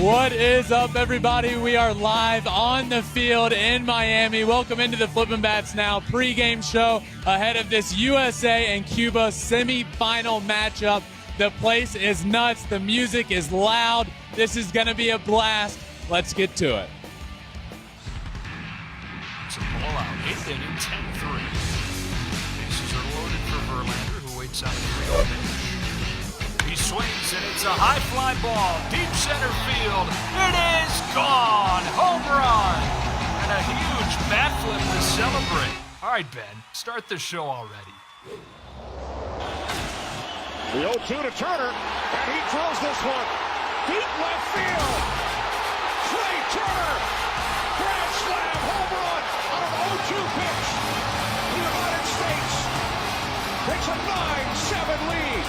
What is up, everybody? We are live on the field in Miami. Welcome into the Flippin Bats Now pregame show ahead of this USA and Cuba semifinal matchup. The place is nuts. The music is loud. This is going to be a blast. Let's get to it. It's a blowout. 8th inning, 10-3. Bases are loaded for Verlander, who waits out the real pitch. He swings, and it's a high fly ball, deep center field. It is gone! Home run! And a huge bat flip to celebrate. All right, Ben, start the show already. The 0-2 to Turner, and he throws this one deep left field. Trey Turner, grand slam home run on an 0-2 pitch. The United States takes a 9-7 lead.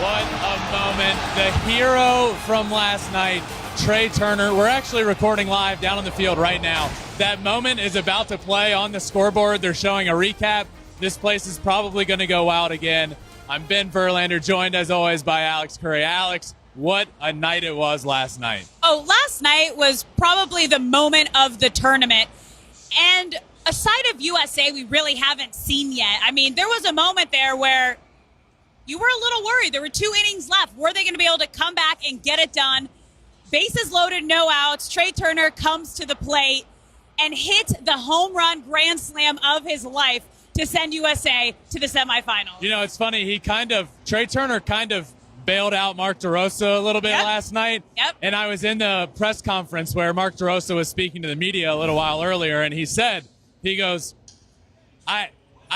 What a moment. The hero from last night, Trey Turner. We're actually recording live down on the field right now. That moment is about to play on the scoreboard. They're showing a recap. This place is probably going to go wild again. I'm Ben Verlander, joined as always by Alex Curry. Alex, what a night it was last night. Oh, last night was probably the moment of the tournament. And a side of USA we really haven't seen yet. I mean, there was a moment there where you were a little worried. There were 2 innings left. Were they going to be able to come back and get it done? Bases loaded, no outs. Trey Turner comes to the plate and hit the home run grand slam of his life to send USA to the semifinals. You know, it's funny. Trey Turner kind of bailed out Mark DeRosa a little bit last night. Yep. And I was in the press conference where Mark DeRosa was speaking to the media a little while earlier, and he goes, I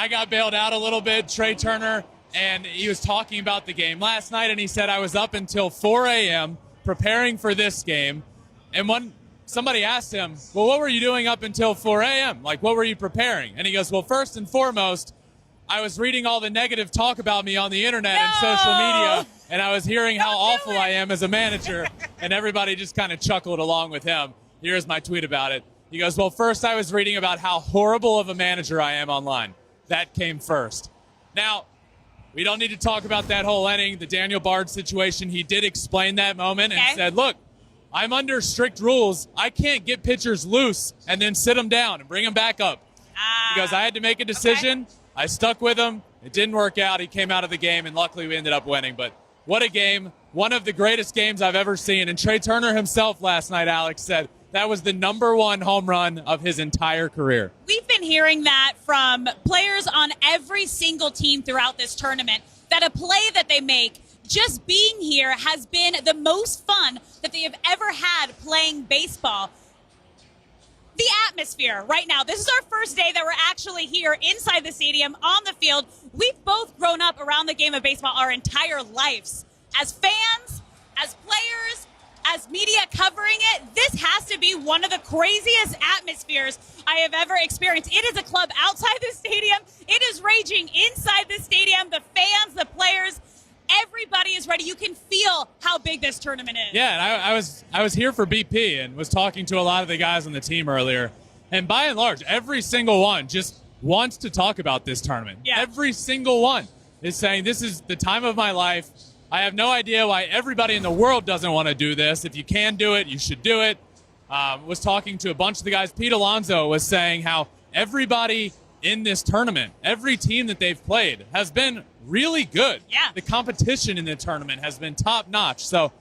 got bailed out a little bit, Trey Turner. And he was talking about the game last night, and he said, I was up until 4 a.m. preparing for this game. And when somebody asked him, well, what were you doing up until 4 a.m.? Like, what were you preparing? And he goes, well, first and foremost, I was reading all the negative talk about me on the internet and social media, and I was hearing how awful I am as a manager, and everybody just kind of chuckled along with him. Here's my tweet about it. He goes, well, first I was reading about how horrible of a manager I am online. That came first. Now, we don't need to talk about that whole inning, the Daniel Bard situation. He did explain that moment and said, look, I'm under strict rules. I can't get pitchers loose and then sit them down and bring them back up. Because I had to make a decision. Okay. I stuck with him. It didn't work out. He came out of the game, and luckily we ended up winning. But what a game. One of the greatest games I've ever seen. And Trey Turner himself last night, Alex, said that was the #1 home run of his entire career. We've been hearing that from players on every single team throughout this tournament, that a play that they make, just being here, has been the most fun that they have ever had playing baseball. The atmosphere right now, this is our first day that we're actually here inside the stadium on the field. We've both grown up around the game of baseball our entire lives. As fans, as players, as media covering it, this has to be one of the craziest atmospheres I have ever experienced. It is a club outside the stadium. It is raging inside the stadium. The fans, the players, everybody is ready. You can feel how big this tournament is. Yeah, and I was here for BP and was talking to a lot of the guys on the team earlier. And by and large, every single one just wants to talk about this tournament. Yeah. Every single one is saying, this is the time of my life. I have no idea why everybody in the world doesn't want to do this. If you can do it, you should do it. Was talking to a bunch of the guys. Pete Alonso was saying how everybody in this tournament, every team that they've played, has been really good. Yeah. The competition in the tournament has been top-notch. So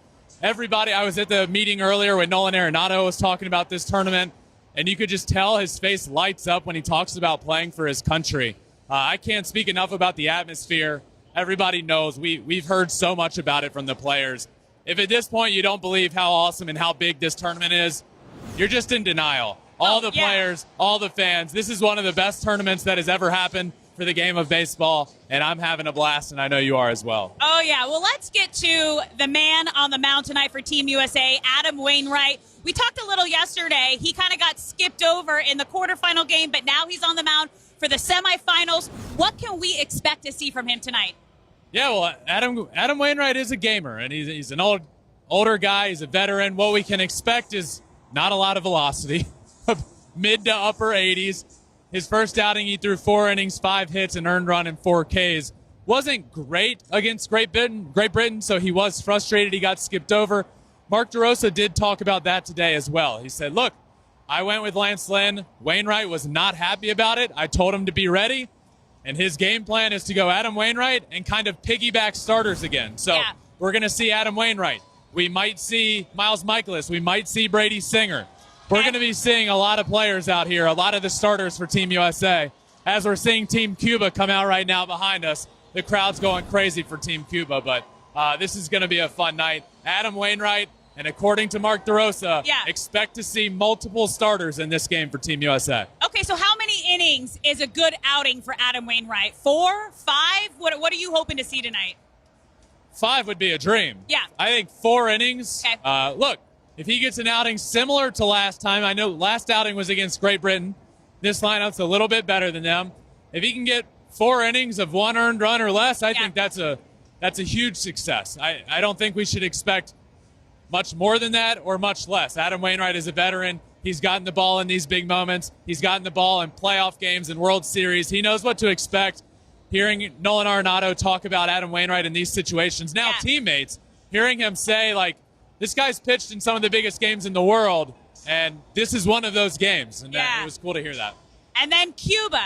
everybody, I was at the meeting earlier when Nolan Arenado was talking about this tournament, and you could just tell his face lights up when he talks about playing for his country. I can't speak enough about the atmosphere. Everybody knows. We've heard so much about it from the players. If at this point you don't believe how awesome and how big this tournament is, you're just in denial. All the players, all the fans. This is one of the best tournaments that has ever happened for the game of baseball, and I'm having a blast, and I know you are as well. Oh, yeah. Well, let's get to the man on the mound tonight for Team USA, Adam Wainwright. We talked a little yesterday. He kind of got skipped over in the quarterfinal game, but now he's on the mound for the semifinals. What can we expect to see from him tonight? Yeah, well, Adam Wainwright is a gamer, and he's an older guy. He's a veteran. What we can expect is not a lot of velocity, mid to upper 80s. His first outing, he threw 4 innings, 5 hits, an earned run, and 4 Ks. wasn't great against Great Britain, so he was frustrated. He got skipped over. Mark DeRosa did talk about that today as well. He said, look, I went with Lance Lynn. Wainwright was not happy about it. I told him to be ready, and his game plan is to go Adam Wainwright and kind of piggyback starters again. So we're going to see Adam Wainwright. We might see Miles Michaelis. We might see Brady Singer. We're going to be seeing a lot of players out here, a lot of the starters for Team USA. As we're seeing Team Cuba come out right now behind us, the crowd's going crazy for Team Cuba, but this is going to be a fun night. Adam Wainwright, and according to Mark DeRosa, expect to see multiple starters in this game for Team USA. Okay, so how many innings is a good outing for Adam Wainwright? 4, 5? What are you hoping to see tonight? 5 would be a dream. Yeah. I think 4 innings. Okay. Look, if he gets an outing similar to last time, I know last outing was against Great Britain. This lineup's a little bit better than them. If he can get 4 innings of 1 earned run or less, I think that's a huge success. I don't think we should expect much more than that or much less. Adam Wainwright is a veteran. He's gotten the ball in these big moments. He's gotten the ball in playoff games and World Series. He knows what to expect. Hearing Nolan Arenado talk about Adam Wainwright in these situations, now teammates, hearing him say, like, this guy's pitched in some of the biggest games in the world, and this is one of those games. And it was cool to hear that. And then Cuba.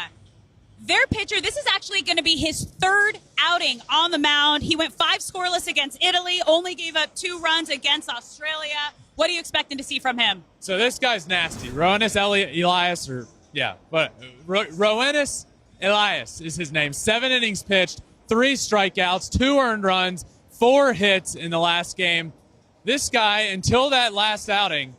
Their pitcher, this is actually going to be his 3rd outing on the mound. He went 5 scoreless against Italy, only gave up 2 runs against Australia. What are you expecting to see from him? So this guy's nasty. Rowanus Elias, Rowanus Elias is his name. 7 innings pitched, 3 strikeouts, 2 earned runs, 4 hits in the last game. This guy, until that last outing,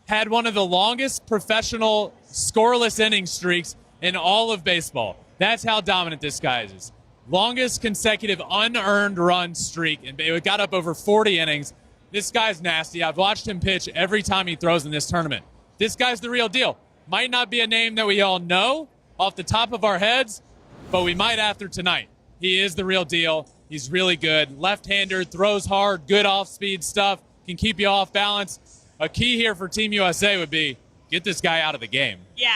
had one of the longest professional scoreless inning streaks in all of baseball. That's how dominant this guy is. Longest consecutive unearned run streak, and it got up over 40 innings. This guy's nasty. I've watched him pitch every time he throws in this tournament. This guy's the real deal. Might not be a name that we all know off the top of our heads, but we might after tonight. He is the real deal. He's really good. Left-hander, throws hard, good off-speed stuff, can keep you off balance. A key here for Team USA would be get this guy out of the game. Yeah.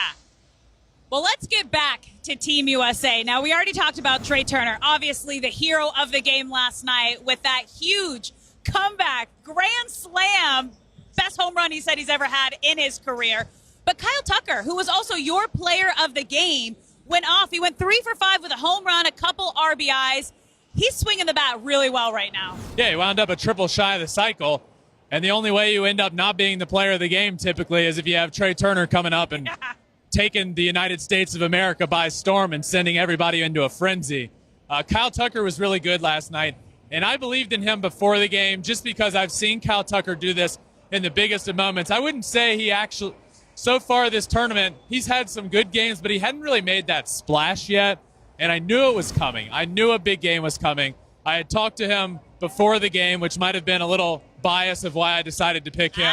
Well, let's get back to Team USA. Now, we already talked about Trey Turner, obviously the hero of the game last night with that huge comeback, grand slam, best home run he said he's ever had in his career. But Kyle Tucker, who was also your player of the game, went off. He went 3 for 5 with a home run, a couple RBIs. He's swinging the bat really well right now. Yeah, he wound up a triple shy of the cycle. And the only way you end up not being the player of the game typically is if you have Trey Turner coming up and taking the United States of America by storm and sending everybody into a frenzy. Kyle Tucker was really good last night, and I believed in him before the game just because I've seen Kyle Tucker do this in the biggest of moments. I wouldn't say he actually, so far this tournament, he's had some good games, but he hadn't really made that splash yet, and I knew it was coming. I knew a big game was coming. I had talked to him before the game, which might have been a little bias of why I decided to pick him.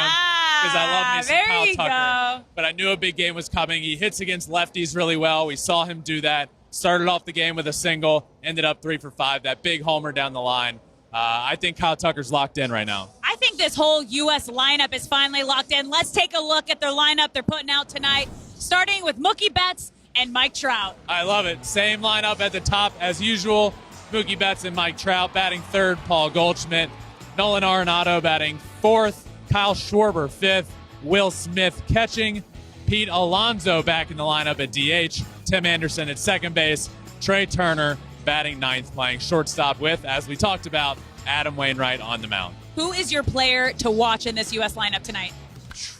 Because I love me some Kyle Tucker. But I knew a big game was coming. He hits against lefties really well. We saw him do that. Started off the game with a single, ended up 3 for 5. That big homer down the line. I think Kyle Tucker's locked in right now. I think this whole U.S. lineup is finally locked in. Let's take a look at their lineup they're putting out tonight, starting with Mookie Betts and Mike Trout. I love it. Same lineup at the top as usual. Mookie Betts and Mike Trout batting 3rd, Paul Goldschmidt. Nolan Arenado batting 4th, Kyle Schwarber 5th, Will Smith catching, Pete Alonso back in the lineup at DH, Tim Anderson at second base, Trey Turner batting 9th, playing shortstop with, as we talked about, Adam Wainwright on the mound. Who is your player to watch in this U.S. lineup tonight?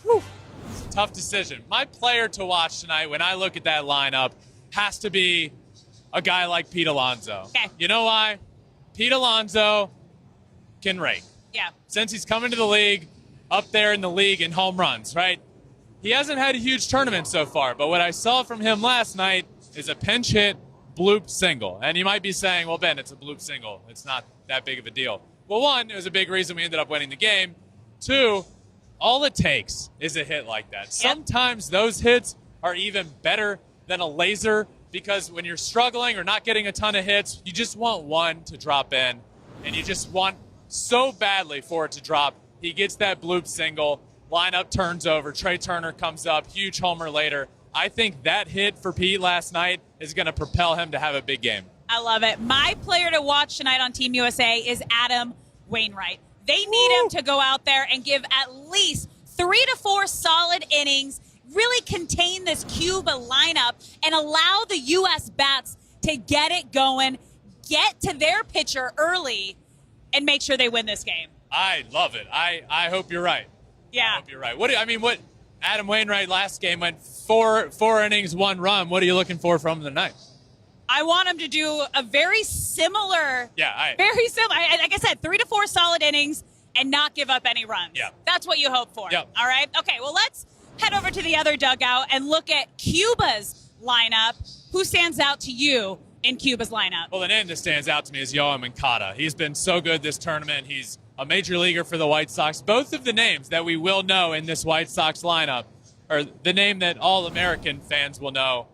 Whew. It's a tough decision. My player to watch tonight, when I look at that lineup, has to be a guy like Pete Alonso. Okay. You know why? Pete Alonso can rake. Yeah. Since he's coming to the league, up there in the league in home runs, right? He hasn't had a huge tournament so far, but what I saw from him last night is a pinch hit bloop single. And you might be saying, well, Ben, it's a bloop single. It's not that big of a deal. Well, 1, it was a big reason we ended up winning the game. 2, all it takes is a hit like that. Yep. Sometimes those hits are even better than a laser because when you're struggling or not getting a ton of hits, you just want one to drop in, and you just want so badly for it to drop. He gets that bloop single, lineup turns over, Trey Turner comes up, huge homer later. I think that hit for Pete last night is going to propel him to have a big game. I love it. My player to watch tonight on Team USA is Adam Wainwright. They need him to go out there and give at least 3 to 4 solid innings, really contain this Cuba lineup, and allow the U.S. bats to get it going, get to their pitcher early, and make sure they win this game. I love it. I hope you're right. Yeah. I hope you're right. What Adam Wainwright last game went four innings, 1 run. What are you looking for from him tonight? I want him to do a very similar, very similar, like I said, 3 to 4 solid innings and not give up any runs. Yeah. That's what you hope for. Yep. All right? Okay, well, let's head over to the other dugout and look at Cuba's lineup. Who stands out to you in Cuba's lineup? Well, the name that stands out to me is Yoan Moncada. He's been so good this tournament. He's a major leaguer for the White Sox. Both of the names that we will know in this White Sox lineup are the name that all American fans will know.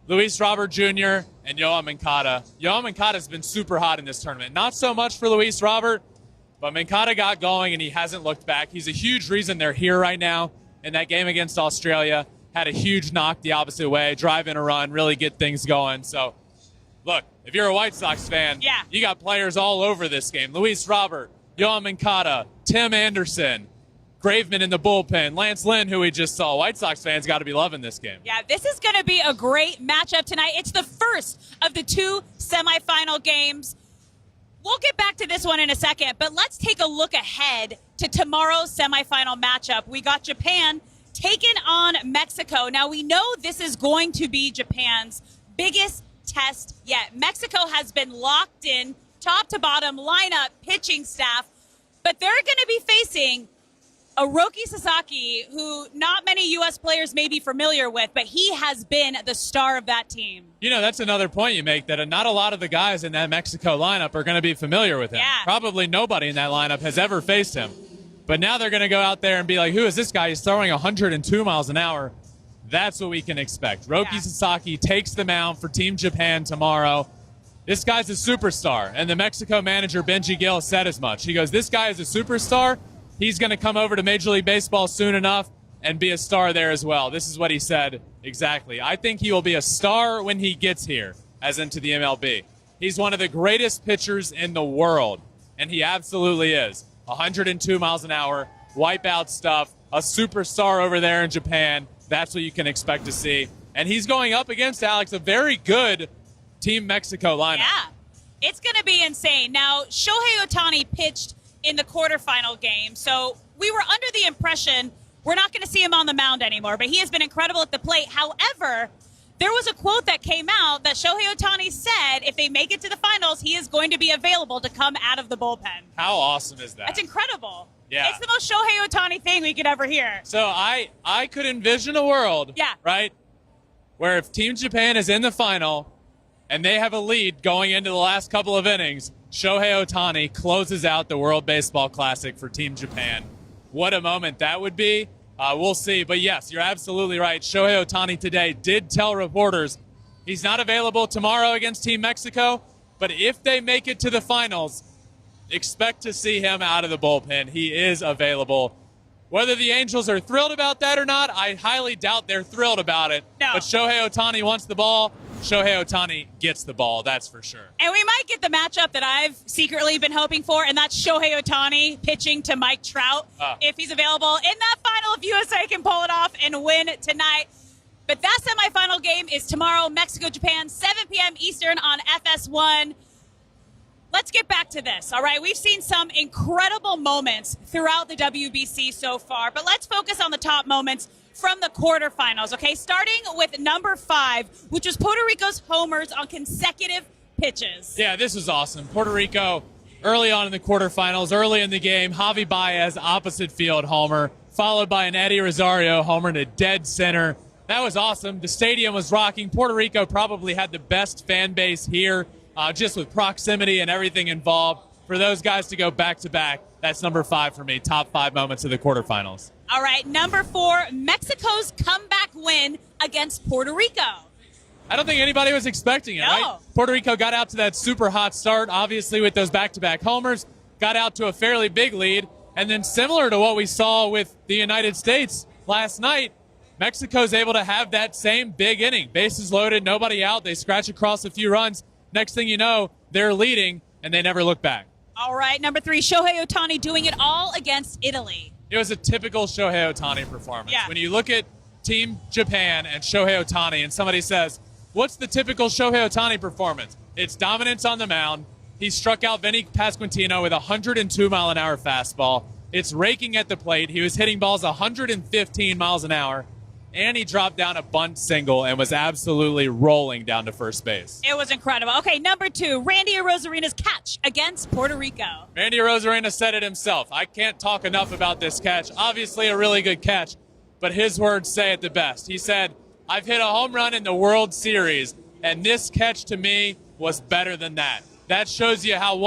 Luis Robert Jr. and Yoan Moncada. Yoan Moncada has been super hot in this tournament. Not so much for Luis Robert, but Moncada got going and he hasn't looked back. He's a huge reason they're here right now. In that game against Australia, had a huge knock the opposite way, drive in a run, really get things going. So, look, if you're a White Sox fan, you got players all over this game. Luis Robert, Yoan Moncada, Tim Anderson, Graveman in the bullpen, Lance Lynn, who we just saw. White Sox fans got to be loving this game. Yeah, this is going to be a great matchup tonight. It's the first of the 2 semifinal games. We'll get back to this one in a second, but let's take a look ahead to tomorrow's semifinal matchup. We got Japan taking on Mexico. Now, we know this is going to be Japan's biggest test yet. Mexico has been locked in, top to bottom lineup, pitching staff, but they're going to be facing Hiroki Sasaki, who not many U.S. players may be familiar with, but he has been the star of that team. You know, that's another point you make, that not a lot of the guys in that Mexico lineup are going to be familiar with him. Yeah. Probably nobody in that lineup has ever faced him. But now they're going to go out there and be like, who is this guy? He's throwing 102 miles an hour. That's what we can expect. Hiroki Sasaki takes the mound for Team Japan tomorrow. This guy's a superstar, and the Mexico manager, Benji Gil, said as much. He goes, this guy is a superstar. He's going to come over to Major League Baseball soon enough and be a star there as well. This is what he said exactly. I think he will be a star when he gets here, as into the MLB. He's one of the greatest pitchers in the world, and he absolutely is. 102 miles an hour, wipeout stuff, a superstar over there in Japan. That's what you can expect to see. And he's going up against, Alex, a very good Team Mexico lineup. Yeah, it's going to be insane. Now, Shohei Ohtani pitched in the quarterfinal game, so we were under the impression we're not going to see him on the mound anymore, but he has been incredible at the plate. However, there was a quote that came out that Shohei Ohtani said if they make it to the finals, he is going to be available to come out of the bullpen. How awesome is that? That's incredible. Yeah. It's the most Shohei Ohtani thing we could ever hear. So I could envision a world, right, where if Team Japan is in the final and they have a lead going into the last couple of innings, Shohei Ohtani closes out the World Baseball Classic for Team Japan. What a moment that would be. We'll see. But yes, you're absolutely right. Shohei Ohtani today did tell reporters he's not available tomorrow against Team Mexico, but if they make it to the finals, expect to see him out of the bullpen. He is available. Whether the Angels are thrilled about that or not, I highly doubt they're thrilled about it. No. But Shohei Ohtani wants the ball. Shohei Ohtani gets the ball, that's for sure. And we might get the matchup that I've secretly been hoping for, and that's Shohei Ohtani pitching to Mike Trout if he's available in that final, if USA can pull it off and win tonight. But that semifinal game is tomorrow, Mexico-Japan, 7 p.m. Eastern on FS1. Let's get back to this, all right? We've seen some incredible moments throughout the WBC so far, but let's focus on the top moments from the quarterfinals, okay? Starting with number 5, which was Puerto Rico's homers on consecutive pitches. Yeah, this is awesome. Puerto Rico, early on in the quarterfinals, early in the game, Javi Baez, opposite field homer, followed by an Eddie Rosario homer to dead center. That was awesome. The stadium was rocking. Puerto Rico probably had the best fan base here, just with proximity and everything involved. For those guys to go back-to-back, that's number 5 for me, top 5 moments of the quarterfinals. All right, number 4, Mexico's comeback win against Puerto Rico. I don't think anybody was expecting it, right? Puerto Rico got out to that super hot start, obviously with those back-to-back homers, got out to a fairly big lead, and then similar to what we saw with the United States last night, Mexico's able to have that same big inning. Bases loaded, nobody out, they scratch across a few runs, Next thing you know, they're leading, and they never look back. All right, number 3, Shohei Ohtani doing it all against Italy. It was a typical Shohei Ohtani performance. Yeah. When you look at Team Japan and Shohei Ohtani, and somebody says, what's the typical Shohei Ohtani performance? It's dominance on the mound. He struck out Vinny Pasquantino with a 102-mile-an-hour fastball. It's raking at the plate. He was hitting balls 115 miles an hour, and he dropped down a bunt single and was absolutely rolling down to first base. It was incredible. Okay, number 2, Randy Arozarena's catch against Puerto Rico. Randy Arozarena said it himself. I can't talk enough about this catch. Obviously a really good catch, but his words say it the best. He said, I've hit a home run in the World Series, and this catch to me was better than that. That shows you how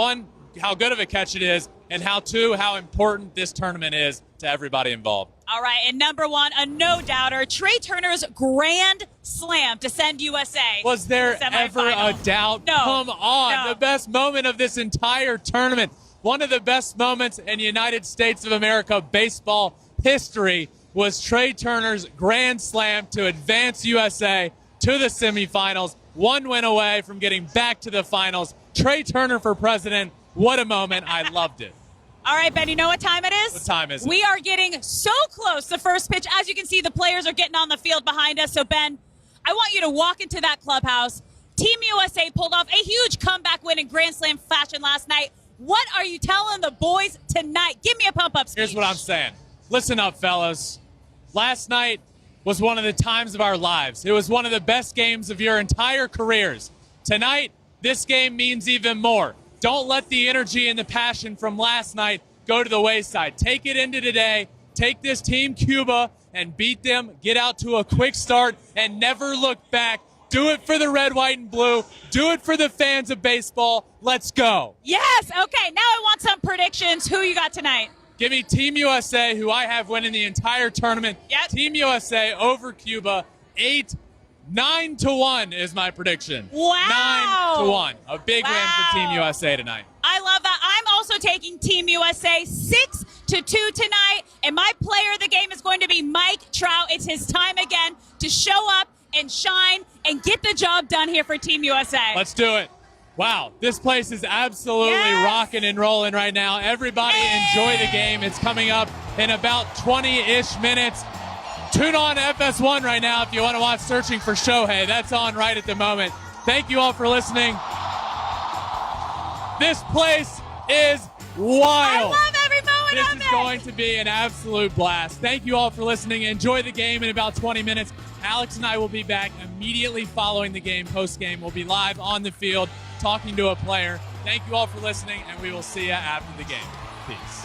good of a catch it is, and how important this tournament is to everybody involved. All right, and number 1, a no-doubter, Trey Turner's grand slam to send USA. Was there to the ever semifinals. a doubt? No. Come on. No. The best moment of this entire tournament. One of the best moments in United States of America baseball history was Trey Turner's grand slam to advance USA to the semifinals. One win away from getting back to the finals. Trey Turner for president. What a moment. I loved it. All right, Ben, you know what time it is? What time is it? We are getting so close to first pitch. As you can see, the players are getting on the field behind us. So, Ben, I want you to walk into that clubhouse. Team USA pulled off a huge comeback win in Grand Slam fashion last night. What are you telling the boys tonight? Give me a pump-up speech. Here's what I'm saying. Listen up, fellas. Last night was one of the times of our lives. It was one of the best games of your entire careers. Tonight, this game means even more. Don't let the energy and the passion from last night go to the wayside. Take it into today. Take this team, Cuba, and beat them. Get out to a quick start and never look back. Do it for the red, white, and blue. Do it for the fans of baseball. Let's go. Yes. Okay, now I want some predictions. Who you got tonight? Give me Team USA, who I have winning the entire tournament. Yep. Team USA over Cuba, 9-1 is my prediction. Wow. 9-1. A big win for Team USA tonight. I love that. I'm also taking Team USA 6-2 tonight, and my player of the game is going to be Mike Trout. It's his time again to show up and shine and get the job done here for Team USA. Let's do it. Wow, this place is absolutely rocking and rolling right now. Everybody enjoy the game. It's coming up in about 20-ish minutes. Tune on to FS1 right now if you want to watch Searching for Shohei. That's on right at the moment. Thank you all for listening. This place is wild. I love every moment This of is it. going to be an absolute blast. Thank you all for listening. Enjoy the game in about 20 minutes. Alex and I will be back immediately following the game. Post-game, we'll be live on the field talking to a player. Thank you all for listening, and we will see you after the game. Peace.